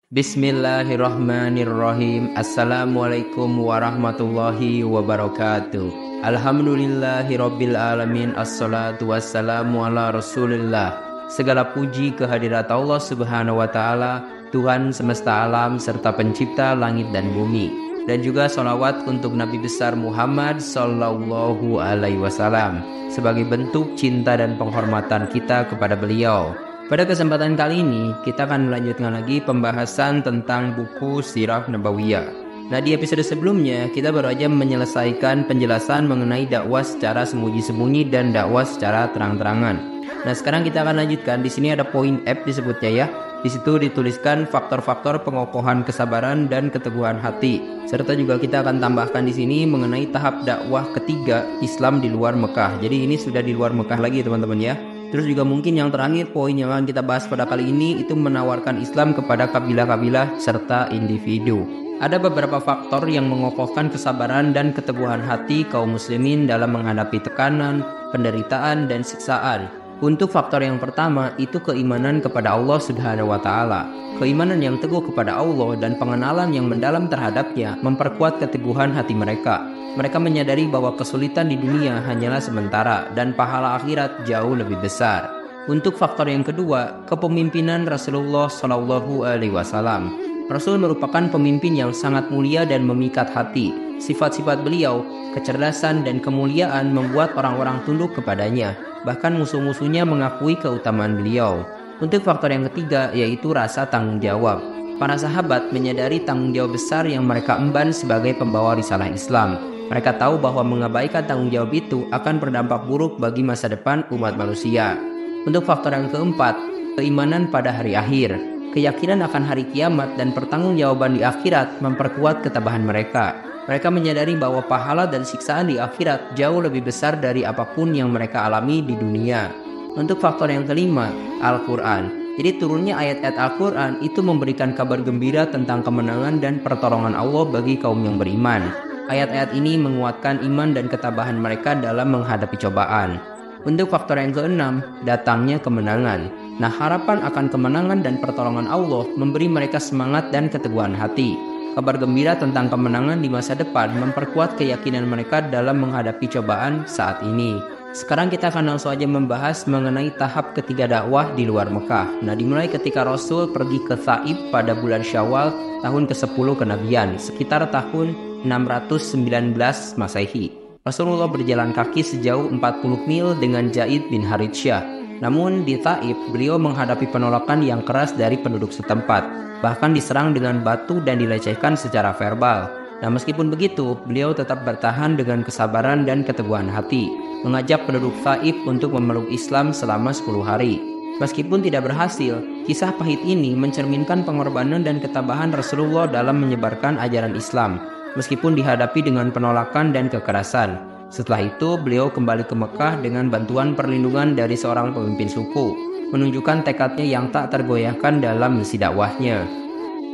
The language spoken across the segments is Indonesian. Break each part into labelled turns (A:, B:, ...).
A: Bismillahirrahmanirrahim. Assalamualaikum warahmatullahi wabarakatuh. Alhamdulillahirabbil alamin. Assalatu wassalamu ala Rasulillah. Segala puji kehadirat Allah Subhanahu wa taala, Tuhan semesta alam serta pencipta langit dan bumi. Dan juga sholawat untuk Nabi besar Muhammad sallallahu alaihi wasallam sebagai bentuk cinta dan penghormatan kita kepada beliau. Pada kesempatan kali ini, kita akan melanjutkan lagi pembahasan tentang buku Sirah Nabawiyah. Nah, di episode sebelumnya, kita baru aja menyelesaikan penjelasan mengenai dakwah secara sembunyi-sembunyi dan dakwah secara terang-terangan. Nah, sekarang kita akan lanjutkan. Di sini ada poin F disebutnya ya. Di situ dituliskan faktor-faktor pengokohan kesabaran dan keteguhan hati. Serta juga kita akan tambahkan di sini mengenai tahap dakwah ketiga Islam di luar Mekah. Jadi ini sudah di luar Mekah lagi teman-teman ya. Terus juga mungkin yang terakhir poin yang akan kita bahas pada kali ini itu menawarkan Islam kepada kabilah-kabilah serta individu. Ada beberapa faktor yang mengokohkan kesabaran dan keteguhan hati kaum muslimin dalam menghadapi tekanan, penderitaan, dan siksaan. Untuk faktor yang pertama itu keimanan kepada Allah Subhanahu wa taala. Keimanan yang teguh kepada Allah dan pengenalan yang mendalam terhadapnya memperkuat keteguhan hati mereka. Mereka menyadari bahwa kesulitan di dunia hanyalah sementara dan pahala akhirat jauh lebih besar. Untuk faktor yang kedua, kepemimpinan Rasulullah Shallallahu Alaihi Wasallam. Rasul merupakan pemimpin yang sangat mulia dan memikat hati. Sifat-sifat beliau, kecerdasan dan kemuliaan membuat orang-orang tunduk kepadanya. Bahkan musuh-musuhnya mengakui keutamaan beliau. Untuk faktor yang ketiga yaitu rasa tanggung jawab. Para sahabat menyadari tanggung jawab besar yang mereka emban sebagai pembawa risalah Islam. Mereka tahu bahwa mengabaikan tanggung jawab itu akan berdampak buruk bagi masa depan umat manusia. Untuk faktor yang keempat, keimanan pada hari akhir. Keyakinan akan hari kiamat dan pertanggungjawaban di akhirat memperkuat ketabahan mereka. Mereka menyadari bahwa pahala dan siksaan di akhirat jauh lebih besar dari apapun yang mereka alami di dunia. Untuk faktor yang kelima, Al-Quran. Jadi turunnya ayat-ayat Al-Quran itu memberikan kabar gembira tentang kemenangan dan pertolongan Allah bagi kaum yang beriman. Ayat-ayat ini menguatkan iman dan ketabahan mereka dalam menghadapi cobaan. Untuk faktor yang keenam, datangnya kemenangan. Nah, harapan akan kemenangan dan pertolongan Allah memberi mereka semangat dan keteguhan hati. Kabar gembira tentang kemenangan di masa depan memperkuat keyakinan mereka dalam menghadapi cobaan saat ini. Sekarang kita akan langsung saja membahas mengenai tahap ketiga dakwah di luar Mekah. Nah, dimulai ketika Rasul pergi ke Thaif pada bulan Syawal tahun ke-10 kenabian, sekitar tahun 619 Masehi. Rasulullah berjalan kaki sejauh 40 mil dengan Zaid bin Harithsyah. Namun di Thaif, beliau menghadapi penolakan yang keras dari penduduk setempat. Bahkan diserang dengan batu dan dilecehkan secara verbal. Nah, meskipun begitu, beliau tetap bertahan dengan kesabaran dan keteguhan hati, mengajak penduduk Thaif untuk memeluk Islam selama 10 hari. Meskipun tidak berhasil, kisah pahit ini mencerminkan pengorbanan dan ketabahan Rasulullah dalam menyebarkan ajaran Islam, meskipun dihadapi dengan penolakan dan kekerasan. Setelah itu, beliau kembali ke Mekah dengan bantuan perlindungan dari seorang pemimpin suku, menunjukkan tekadnya yang tak tergoyahkan dalam misi dakwahnya.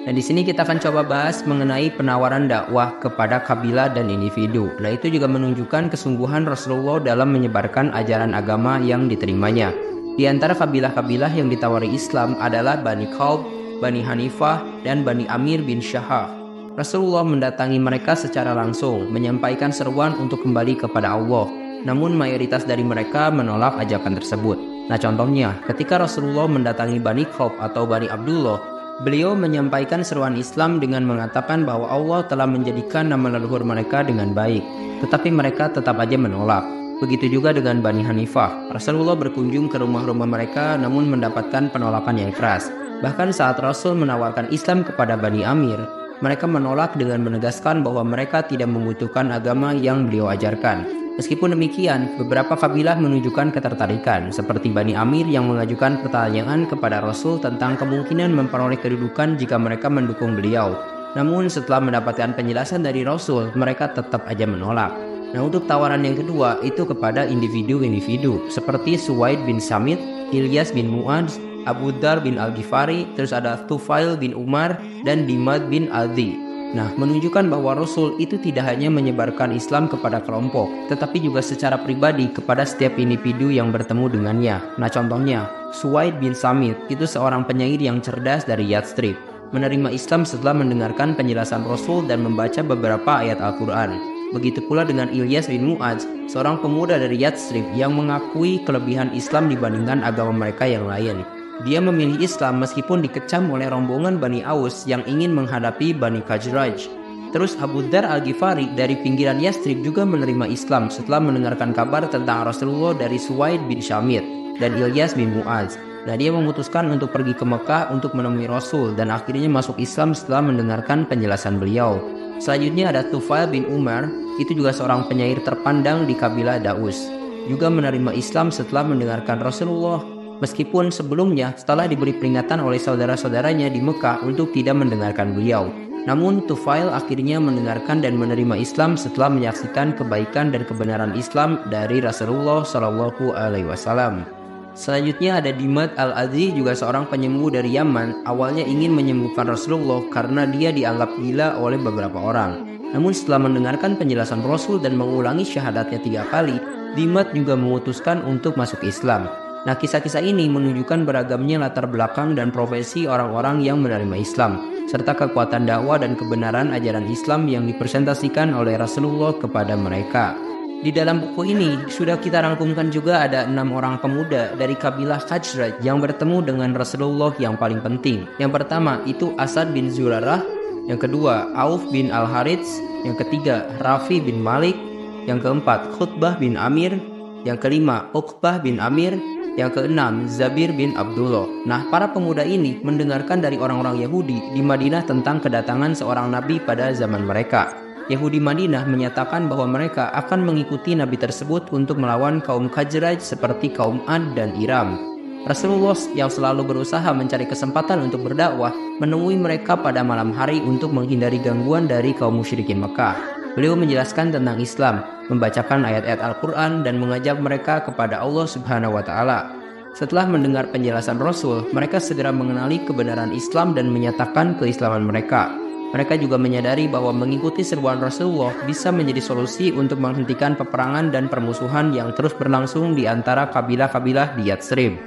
A: Nah, di sini kita akan coba bahas mengenai penawaran dakwah kepada kabilah dan individu. Nah, itu juga menunjukkan kesungguhan Rasulullah dalam menyebarkan ajaran agama yang diterimanya. Di antara kabilah-kabilah yang ditawari Islam adalah Bani Khalb, Bani Hanifah, dan Bani Amir bin Syahah. Rasulullah mendatangi mereka secara langsung, menyampaikan seruan untuk kembali kepada Allah. Namun mayoritas dari mereka menolak ajakan tersebut. Nah, contohnya, ketika Rasulullah mendatangi Bani Khalb atau Bani Abdullah, beliau menyampaikan seruan Islam dengan mengatakan bahwa Allah telah menjadikan nama leluhur mereka dengan baik. Tetapi mereka tetap aja menolak. Begitu juga dengan Bani Hanifah. Rasulullah berkunjung ke rumah-rumah mereka namun mendapatkan penolakan yang keras. Bahkan saat Rasul menawarkan Islam kepada Bani Amir, mereka menolak dengan menegaskan bahwa mereka tidak membutuhkan agama yang beliau ajarkan. Meskipun demikian, beberapa kabilah menunjukkan ketertarikan, seperti Bani Amir yang mengajukan pertanyaan kepada Rasul tentang kemungkinan memperoleh kedudukan jika mereka mendukung beliau. Namun setelah mendapatkan penjelasan dari Rasul, mereka tetap aja menolak. Nah, untuk tawaran yang kedua itu kepada individu-individu seperti Suwaid bin Samit, Ilyas bin Mu'adz, Abu Dar bin Al-Ghifari, terus ada Tufail bin Umar, dan Dimad bin Adi. Nah, menunjukkan bahwa Rasul itu tidak hanya menyebarkan Islam kepada kelompok, tetapi juga secara pribadi kepada setiap individu yang bertemu dengannya. Nah, contohnya, Suwaid bin Samit itu seorang penyair yang cerdas dari Yathrib. menerima Islam setelah mendengarkan penjelasan Rasul dan membaca beberapa ayat Al-Quran. Begitu pula dengan Ilyas bin Mu'adz, seorang pemuda dari Yathrib yang mengakui kelebihan Islam dibandingkan agama mereka yang lain. Dia memilih Islam meskipun dikecam oleh rombongan Bani Aus yang ingin menghadapi Bani Khazraj. Terus Abu Dzar Al-Ghifari dari pinggiran Yathrib juga menerima Islam setelah mendengarkan kabar tentang Rasulullah dari Suwaid bin Syamir dan Ilyas bin Mu'adz. Nah, dia memutuskan untuk pergi ke Mekah untuk menemui Rasul dan akhirnya masuk Islam setelah mendengarkan penjelasan beliau. Selanjutnya ada Tufail bin Umar, itu juga seorang penyair terpandang di kabilah Daus. Juga menerima Islam setelah mendengarkan Rasulullah. Meskipun sebelumnya setelah diberi peringatan oleh saudara-saudaranya di Mekah untuk tidak mendengarkan beliau. Namun Tufail akhirnya mendengarkan dan menerima Islam setelah menyaksikan kebaikan dan kebenaran Islam dari Rasulullah Shallallahu Alaihi Wasallam. Selanjutnya ada Dimad Al-Adzi, juga seorang penyembuh dari Yaman. Awalnya ingin menyembuhkan Rasulullah karena dia dianggap gila oleh beberapa orang. Namun setelah mendengarkan penjelasan Rasul dan mengulangi syahadatnya 3 kali, Dimad juga memutuskan untuk masuk Islam. Nah, kisah-kisah ini menunjukkan beragamnya latar belakang dan profesi orang-orang yang menerima Islam, serta kekuatan dakwah dan kebenaran ajaran Islam yang dipresentasikan oleh Rasulullah kepada mereka. Di dalam buku ini sudah kita rangkumkan juga ada 6 orang pemuda dari kabilah Khazraj yang bertemu dengan Rasulullah yang paling penting. Yang pertama itu Asad bin Zurarah, yang kedua Auf bin Al-Harits, yang ketiga Rafi bin Malik, yang keempat Khutbah bin Amir, yang kelima Uqbah bin Amir, yang keenam Zabir bin Abdullah. Nah, para pemuda ini mendengarkan dari orang-orang Yahudi di Madinah tentang kedatangan seorang nabi pada zaman mereka. Yahudi Madinah menyatakan bahwa mereka akan mengikuti nabi tersebut untuk melawan kaum Khazraj seperti kaum Ad dan Iram. Rasulullah yang selalu berusaha mencari kesempatan untuk berdakwah menemui mereka pada malam hari untuk menghindari gangguan dari kaum musyrikin Mekah. Beliau menjelaskan tentang Islam, membacakan ayat-ayat Al-Quran dan mengajak mereka kepada Allah Subhanahu wa Ta'ala. Setelah mendengar penjelasan Rasul, mereka segera mengenali kebenaran Islam dan menyatakan keislaman mereka. Mereka juga menyadari bahwa mengikuti seruan Rasulullah bisa menjadi solusi untuk menghentikan peperangan dan permusuhan yang terus berlangsung di antara kabilah-kabilah di Yathrib.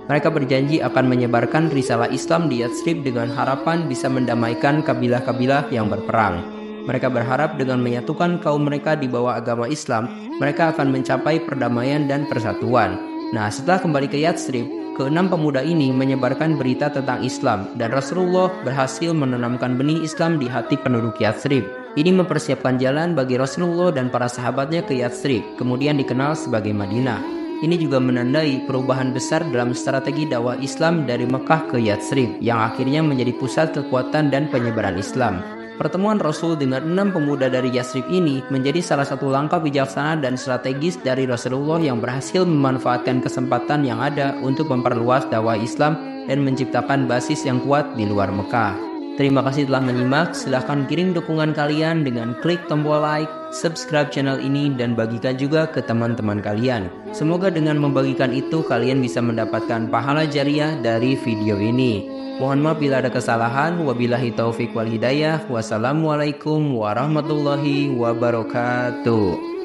A: Mereka berjanji akan menyebarkan risalah Islam di Yathrib dengan harapan bisa mendamaikan kabilah-kabilah yang berperang. Mereka berharap dengan menyatukan kaum mereka di bawah agama Islam, mereka akan mencapai perdamaian dan persatuan. Nah, setelah kembali ke Yathrib, ke-6 pemuda ini menyebarkan berita tentang Islam dan Rasulullah berhasil menanamkan benih Islam di hati penduduk Yathrib. Ini mempersiapkan jalan bagi Rasulullah dan para sahabatnya ke Yathrib, kemudian dikenal sebagai Madinah. Ini juga menandai perubahan besar dalam strategi dakwah Islam dari Mekah ke Yathrib yang akhirnya menjadi pusat kekuatan dan penyebaran Islam. Pertemuan Rasul dengan 6 pemuda dari Yathrib ini menjadi salah satu langkah bijaksana dan strategis dari Rasulullah yang berhasil memanfaatkan kesempatan yang ada untuk memperluas dakwah Islam dan menciptakan basis yang kuat di luar Mekah. Terima kasih telah menyimak. Silahkan kirim dukungan kalian dengan klik tombol like, subscribe channel ini, dan bagikan juga ke teman-teman kalian. Semoga dengan membagikan itu kalian bisa mendapatkan pahala jariah dari video ini. Mohon maaf bila ada kesalahan. Wabillahi taufik wal hidayah. Wassalamualaikum warahmatullahi wabarakatuh.